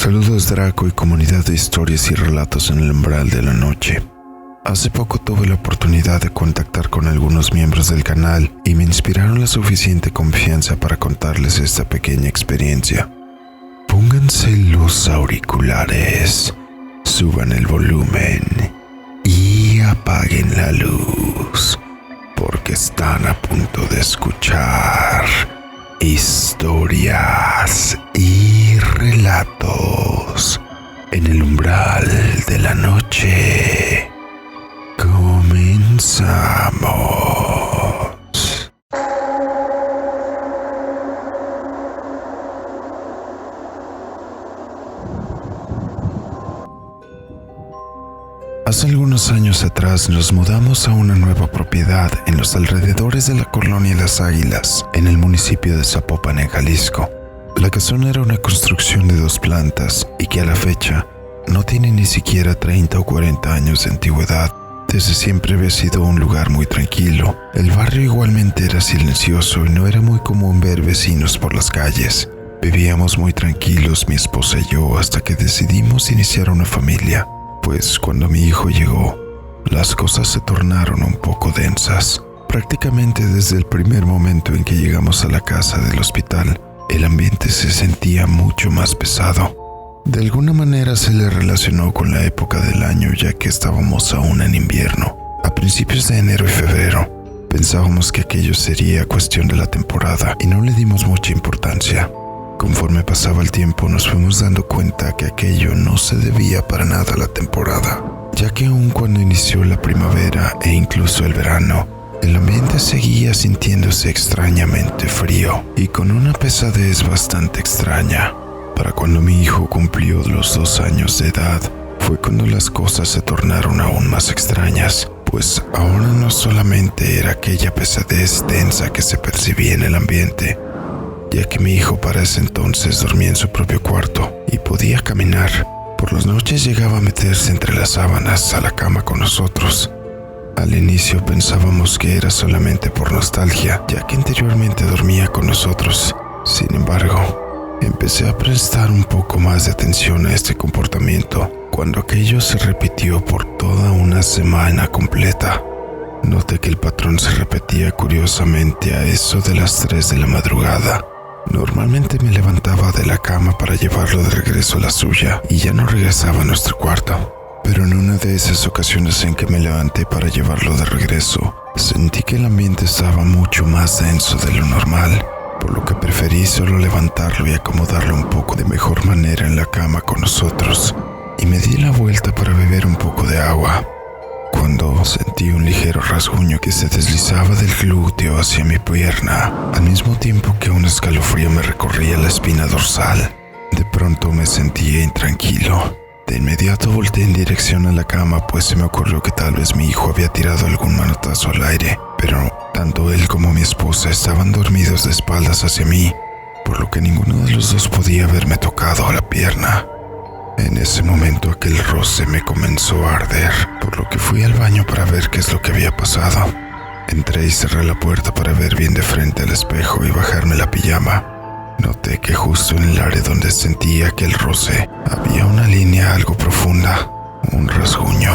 Saludos Draco y comunidad de historias y relatos en el umbral de la noche. Hace poco tuve la oportunidad de contactar con algunos miembros del canal y me inspiraron la suficiente confianza para contarles esta pequeña experiencia. Pónganse los auriculares, suban el volumen y apaguen la luz, porque están a punto de escuchar historias y relatos en el umbral de la noche. Comenzamos. Hace algunos años atrás nos mudamos a una nueva propiedad en los alrededores de la colonia Las Águilas, en el municipio de Zapopan, en Jalisco. La casona era una construcción de 2 plantas y que a la fecha no tiene ni siquiera 30 o 40 años de antigüedad. Desde siempre había sido un lugar muy tranquilo. El barrio igualmente era silencioso y no era muy común ver vecinos por las calles. Vivíamos muy tranquilos mi esposa y yo hasta que decidimos iniciar una familia. Pues cuando mi hijo llegó, las cosas se tornaron un poco densas. Prácticamente desde el primer momento en que llegamos a la casa del hospital, el ambiente se sentía mucho más pesado. De alguna manera se le relacionó con la época del año, ya que estábamos aún en invierno, a principios de enero y febrero. Pensábamos que aquello sería cuestión de la temporada y no le dimos mucha importancia. Conforme pasaba el tiempo nos fuimos dando cuenta que aquello no se debía para nada a la temporada, ya que aun cuando inició la primavera e incluso el verano, el ambiente seguía sintiéndose extrañamente frío y con una pesadez bastante extraña. Para cuando mi hijo cumplió los 2 años de edad, fue cuando las cosas se tornaron aún más extrañas, pues ahora no solamente era aquella pesadez densa que se percibía en el ambiente, ya que mi hijo para ese entonces dormía en su propio cuarto y podía caminar. Por las noches llegaba a meterse entre las sábanas a la cama con nosotros. Al inicio pensábamos que era solamente por nostalgia, ya que anteriormente dormía con nosotros. Sin embargo, empecé a prestar un poco más de atención a este comportamiento cuando aquello se repitió por toda una semana completa. Noté que el patrón se repetía curiosamente a eso de las 3 de la madrugada. Normalmente me levantaba de la cama para llevarlo de regreso a la suya y ya no regresaba a nuestro cuarto. Pero en una de esas ocasiones en que me levanté para llevarlo de regreso, sentí que el ambiente estaba mucho más denso de lo normal, por lo que preferí solo levantarlo y acomodarlo un poco de mejor manera en la cama con nosotros, y me di la vuelta para beber un poco de agua, cuando sentí un ligero rasguño que se deslizaba del glúteo hacia mi pierna, al mismo tiempo que un escalofrío me recorría la espina dorsal. De pronto me sentía intranquilo. De inmediato volteé en dirección a la cama, pues se me ocurrió que tal vez mi hijo había tirado algún manotazo al aire, pero tanto él como mi esposa estaban dormidos de espaldas hacia mí, por lo que ninguno de los dos podía haberme tocado a la pierna. En ese momento aquel roce me comenzó a arder, por lo que fui al baño para ver qué es lo que había pasado. Entré y cerré la puerta para ver bien de frente al espejo y bajarme la pijama. Noté que justo en el área donde sentí aquel roce había una línea algo profunda, un rasguño,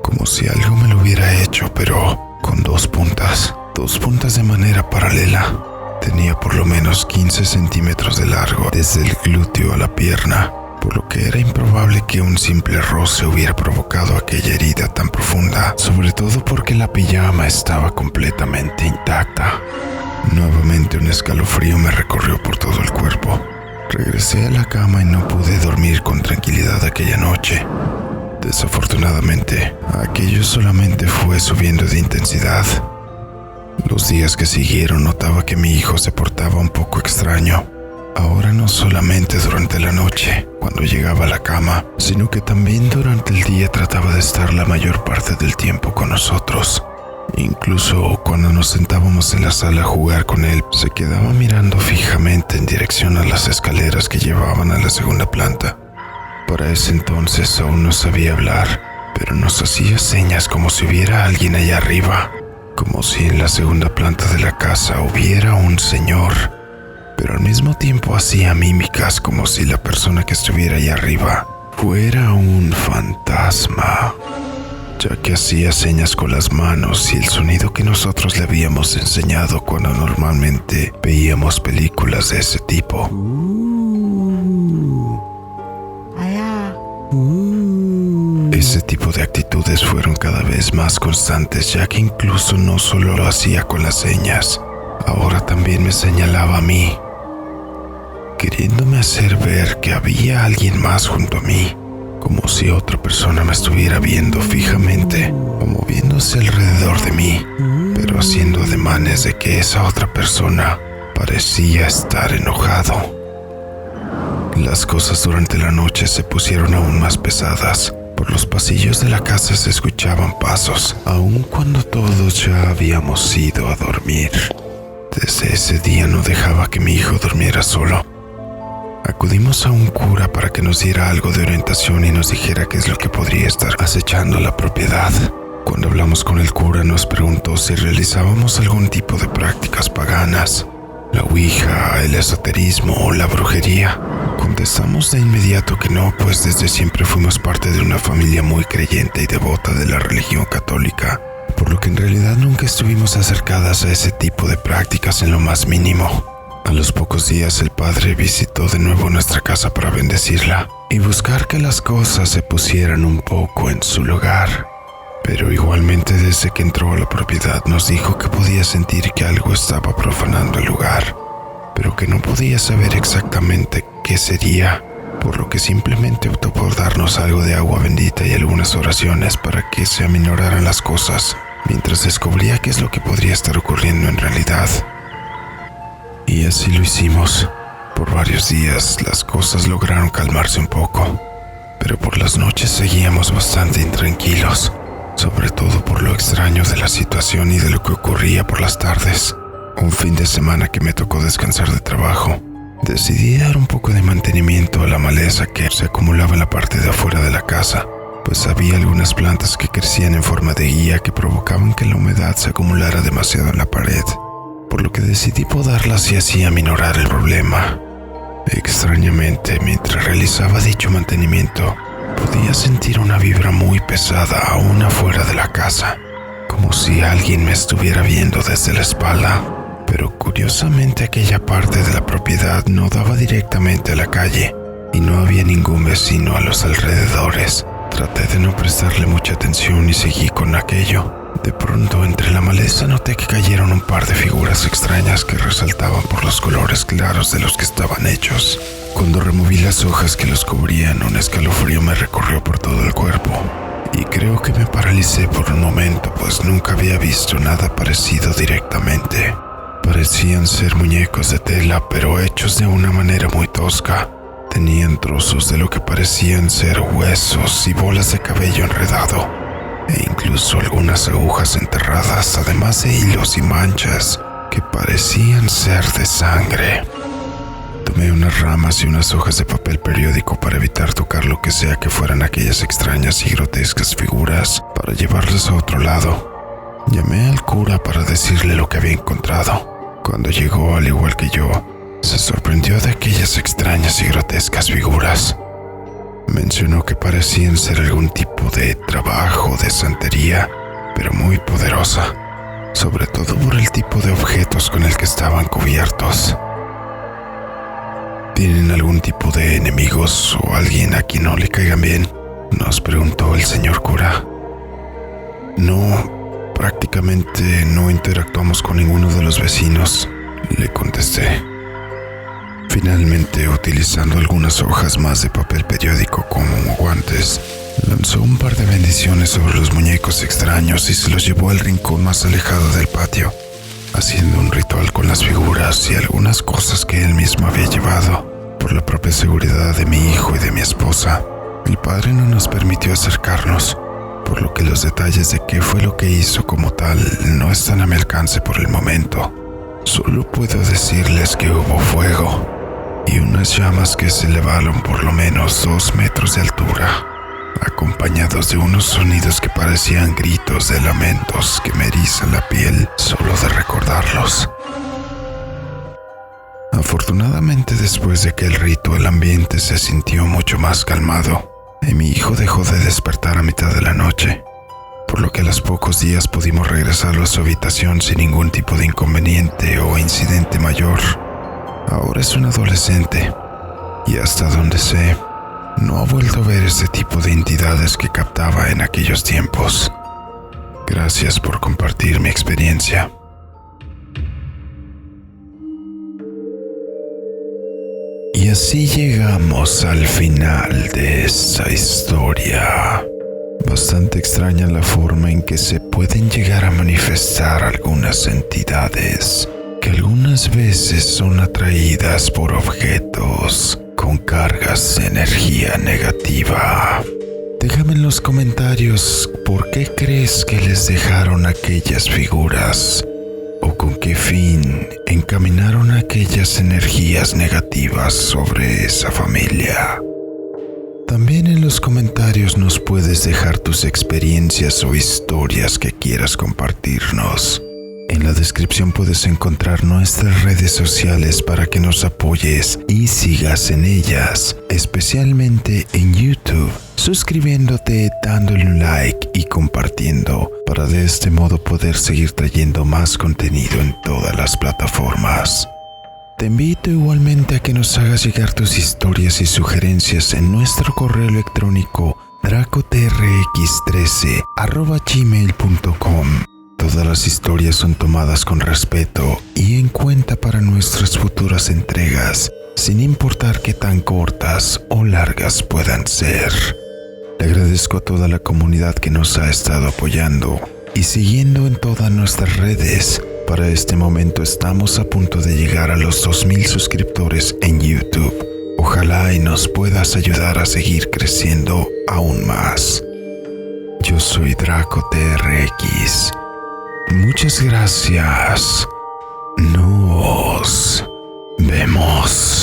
como si algo me lo hubiera hecho, pero con 2 puntas de manera paralela. Tenía por lo menos 15 centímetros de largo desde el glúteo a la pierna, por lo que era improbable que un simple roce hubiera provocado aquella herida tan profunda, sobre todo porque la pijama estaba completamente intacta. Nuevamente un escalofrío me recorrió por todo el cuerpo. Regresé a la cama y no pude dormir con tranquilidad aquella noche. Desafortunadamente, aquello solamente fue subiendo de intensidad. Los días que siguieron notaba que mi hijo se portaba un poco extraño. Ahora no solamente durante la noche, cuando llegaba a la cama, sino que también durante el día trataba de estar la mayor parte del tiempo con nosotros. Incluso cuando nos sentábamos en la sala a jugar con él, se quedaba mirando fijamente en dirección a las escaleras que llevaban a la segunda planta. Para ese entonces aún no sabía hablar, pero nos hacía señas como si hubiera alguien allá arriba, como si en la segunda planta de la casa hubiera un señor. pero al mismo tiempo hacía mímicas como si la persona que estuviera ahí arriba fuera un fantasma, ya que hacía señas con las manos y el sonido que nosotros le habíamos enseñado cuando normalmente veíamos películas de ese tipo. Ese tipo de actitudes fueron cada vez más constantes, ya que incluso no solo lo hacía con las señas, ahora también me señalaba a mí, queriéndome hacer ver que había alguien más junto a mí, como si otra persona me estuviera viendo fijamente o moviéndose alrededor de mí, pero haciendo ademanes de que esa otra persona parecía estar enojado. Las cosas durante la noche se pusieron aún más pesadas. Por los pasillos de la casa se escuchaban pasos, aun cuando todos ya habíamos ido a dormir. Desde ese día no dejaba que mi hijo durmiera solo. Acudimos a un cura para que nos diera algo de orientación y nos dijera qué es lo que podría estar acechando la propiedad. Cuando hablamos con el cura nos preguntó si realizábamos algún tipo de prácticas paganas, la ouija, el esoterismo o la brujería. Contestamos de inmediato que no, pues desde siempre fuimos parte de una familia muy creyente y devota de la religión católica, por lo que en realidad nunca estuvimos acercadas a ese tipo de prácticas en lo más mínimo. A los pocos días el padre visitó de nuevo nuestra casa para bendecirla y buscar que las cosas se pusieran un poco en su lugar. Pero igualmente desde que entró a la propiedad nos dijo que podía sentir que algo estaba profanando el lugar, pero que no podía saber exactamente qué sería, por lo que simplemente optó por darnos algo de agua bendita y algunas oraciones para que se aminoraran las cosas, mientras descubría qué es lo que podría estar ocurriendo en realidad. Y así lo hicimos. Por varios días las cosas lograron calmarse un poco, pero por las noches seguíamos bastante intranquilos, sobre todo por lo extraño de la situación y de lo que ocurría por las tardes. Un fin de semana que me tocó descansar de trabajo, decidí dar un poco de mantenimiento a la maleza que se acumulaba en la parte de afuera de la casa, pues había algunas plantas que crecían en forma de guía que provocaban que la humedad se acumulara demasiado en la pared, por lo que decidí podarlas y así aminorar el problema. Extrañamente, mientras realizaba dicho mantenimiento, podía sentir una vibra muy pesada aún afuera de la casa, como si alguien me estuviera viendo desde la espalda. Pero curiosamente aquella parte de la propiedad no daba directamente a la calle y no había ningún vecino a los alrededores. Traté de no prestarle mucha atención y seguí con aquello. De pronto, entre la maleza noté que cayeron un par de figuras extrañas que resaltaban por los colores claros de los que estaban hechos. Cuando removí las hojas que los cubrían, un escalofrío me recorrió por todo el cuerpo. Y creo que me paralicé por un momento, pues nunca había visto nada parecido directamente. Parecían ser muñecos de tela, pero hechos de una manera muy tosca. Tenían trozos de lo que parecían ser huesos y bolas de cabello enredado, e incluso algunas agujas enterradas, además de hilos y manchas que parecían ser de sangre. Tomé unas ramas y unas hojas de papel periódico para evitar tocar lo que sea que fueran aquellas extrañas y grotescas figuras para llevarlas a otro lado. Llamé al cura para decirle lo que había encontrado. Cuando llegó, al igual que yo, se sorprendió de aquellas extrañas y grotescas figuras. Mencionó que parecían ser algún tipo de trabajo de santería, pero muy poderosa, sobre todo por el tipo de objetos con el que estaban cubiertos. ¿Tienen algún tipo de enemigos o alguien a quien no le caigan bien?, nos preguntó el señor cura. No, prácticamente no interactuamos con ninguno de los vecinos, le contesté. Finalmente, utilizando algunas hojas más de papel periódico como guantes, lanzó un par de bendiciones sobre los muñecos extraños y se los llevó al rincón más alejado del patio, haciendo un ritual con las figuras y algunas cosas que él mismo había llevado. Por la propia seguridad de mi hijo y de mi esposa, el padre no nos permitió acercarnos, por lo que los detalles de qué fue lo que hizo como tal no están a mi alcance por el momento. Solo puedo decirles que hubo fuego y unas llamas que se elevaron por lo menos 2 metros de altura, acompañados de unos sonidos que parecían gritos de lamentos que me erizan la piel solo de recordarlos. Afortunadamente, después de aquel rito, el ambiente se sintió mucho más calmado y mi hijo dejó de despertar a mitad de la noche, por lo que a los pocos días pudimos regresar a su habitación sin ningún tipo de inconveniente o incidente mayor. Ahora es un adolescente y hasta donde sé, no ha vuelto a ver ese tipo de entidades que captaba en aquellos tiempos. Gracias por compartir mi experiencia. Y así llegamos al final de esta historia. Bastante extraña la forma en que se pueden llegar a manifestar algunas entidades, que algunas veces son atraídas por objetos con cargas de energía negativa. Déjame en los comentarios por qué crees que les dejaron aquellas figuras o con qué fin encaminaron aquellas energías negativas sobre esa familia. También en los comentarios nos puedes dejar tus experiencias o historias que quieras compartirnos. En la descripción puedes encontrar nuestras redes sociales para que nos apoyes y sigas en ellas, especialmente en YouTube, suscribiéndote, dándole un like y compartiendo, para de este modo poder seguir trayendo más contenido en todas las plataformas. Te invito igualmente a que nos hagas llegar tus historias y sugerencias en nuestro correo electrónico dracotrx13@gmail.com. Todas las historias son tomadas con respeto y en cuenta para nuestras futuras entregas, sin importar qué tan cortas o largas puedan ser. Le agradezco a toda la comunidad que nos ha estado apoyando y siguiendo en todas nuestras redes. Para este momento estamos a punto de llegar a los 2000 suscriptores en YouTube. Ojalá y nos puedas ayudar a seguir creciendo aún más. Yo soy DracoTRX. Muchas gracias. Nos vemos.